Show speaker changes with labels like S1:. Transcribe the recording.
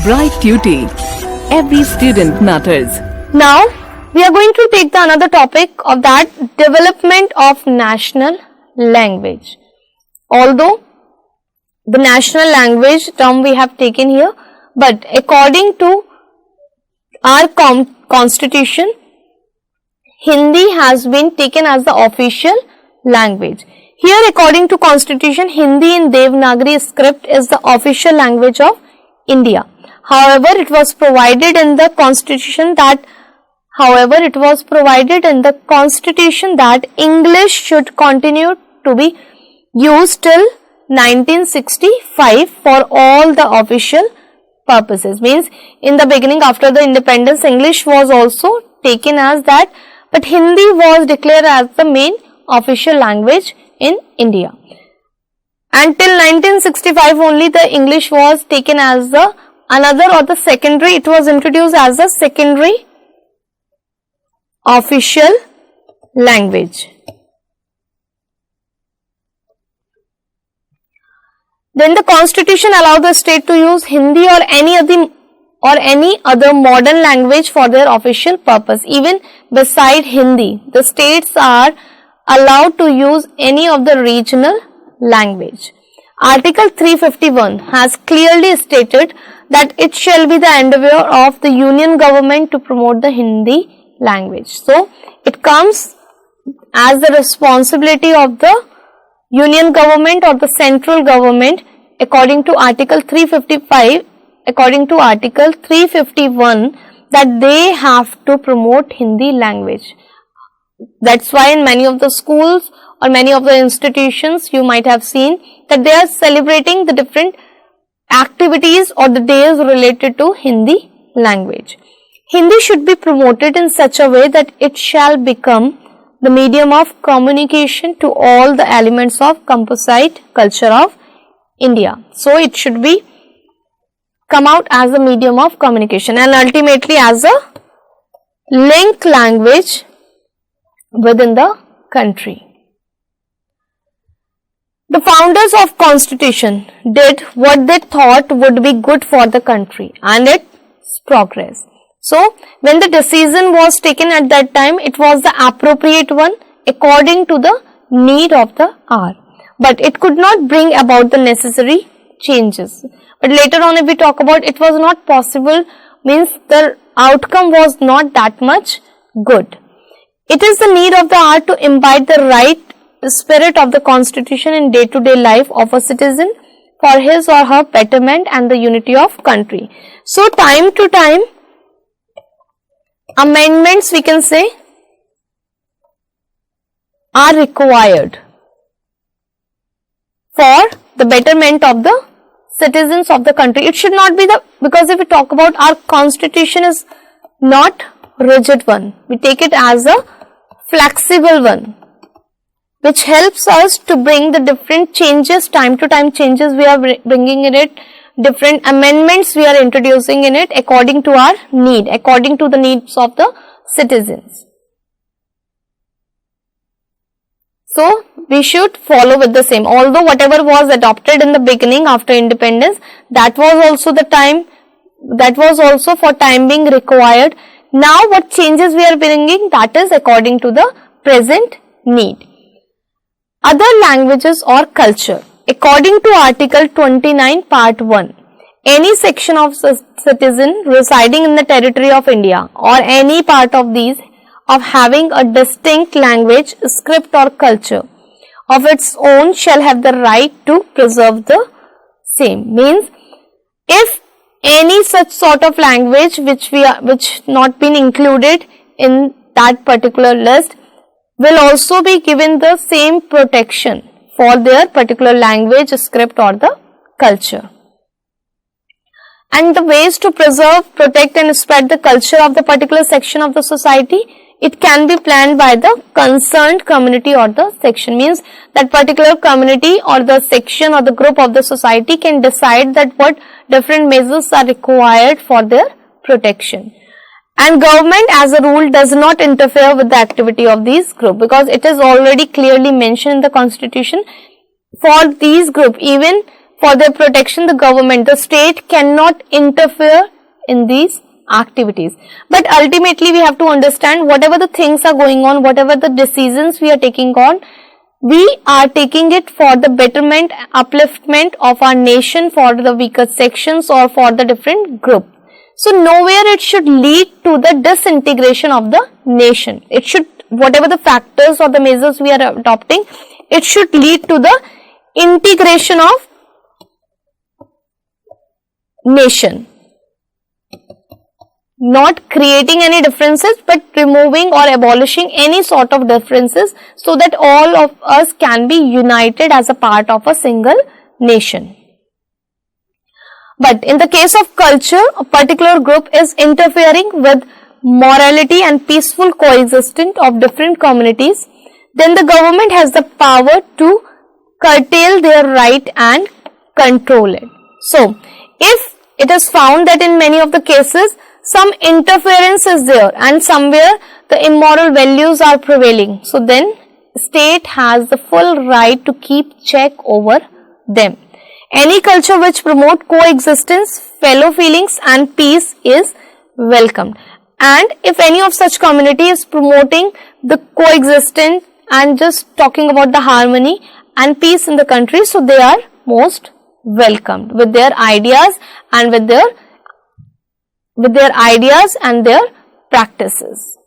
S1: Bright Tuty. Every student matters.
S2: Now, we are going to take the another topic of that, development of national language. Although the national language term we have taken here, but according to our constitution, Hindi has been taken as the official language. Here, according to constitution, Hindi in Devanagari script is the official language of India. However, it was provided in the constitution that English should continue to be used till 1965 for all the official purposes. Means in the beginning, after the independence, English was also taken as that, but Hindi was declared as the main official language in India. Until 1965 only the English was taken as the another or the secondary, it was introduced as a secondary official language. Then the constitution allowed the state to use Hindi or any other modern language for their official purpose. Even beside Hindi, the states are allowed to use any of the regional language. Article 351 has clearly stated that it shall be the endeavour of the union government to promote the Hindi language. So, it comes as the responsibility of the union government or the central government according to Article 355, according to Article 351, that they have to promote Hindi language. That's why in many of the schools or many of the institutions you might have seen that they are celebrating the different activities or the days related to Hindi language. Hindi should be promoted in such a way that it shall become the medium of communication to all the elements of composite culture of India. So, it should be come out as a medium of communication and ultimately as a link language within the country. The founders of constitution did what they thought would be good for the country and its progress. So, when the decision was taken at that time, it was the appropriate one according to the need of the hour. But it could not bring about the necessary changes. But later on if we talk about it was not possible, means the outcome was not that much good. It is the need of the hour to imbibe the right spirit of the constitution in day-to-day life of a citizen for his or her betterment and the unity of country. So, time to time, amendments we can say are required for the betterment of the citizens of the country. It should not be because if we talk about our constitution is not rigid one, we take it as a flexible one, which helps us to bring the different changes, time to time changes we are bringing in it, different amendments we are introducing in it according to our need, according to the needs of the citizens. So, we should follow with the same. Although whatever was adopted in the beginning after independence, that was also for time being required. Now, what changes we are bringing, that is according to the present need. Other languages or culture. According to Article 29 Part 1, any section of citizen residing in the territory of India or any part of these of having a distinct language, script or culture of its own shall have the right to preserve the same. Means, if any such sort of language which not been included in that particular list will also be given the same protection for their particular language, script or the culture. And the ways to preserve, protect and spread the culture of the particular section of the society, it can be planned by the concerned community or the section. Means that particular community or the section or the group of the society can decide that what different measures are required for their protection. And government as a rule does not interfere with the activity of these group, because it is already clearly mentioned in the constitution for these group, even for their protection, the government, the state cannot interfere in these activities. But ultimately we have to understand whatever the things are going on, whatever the decisions we are taking on, we are taking it for the betterment, upliftment of our nation, for the weaker sections or for the different group. So nowhere it should lead to the disintegration of the nation. It should, whatever the factors or the measures we are adopting, it should lead to the integration of nation. Not creating any differences, but removing or abolishing any sort of differences, so that all of us can be united as a part of a single nation. But in the case of culture, a particular group is interfering with morality and peaceful coexistence of different communities, then the government has the power to curtail their right and control it. So, if it is found that in many of the cases some interference is there and somewhere the immoral values are prevailing, so then state has the full right to keep check over them. Any culture which promote coexistence, fellow feelings and peace is welcomed. And if any of such community is promoting the coexistence and just talking about the harmony and peace in the country, so they are most welcomed with their ideas and with their ideas and their practices.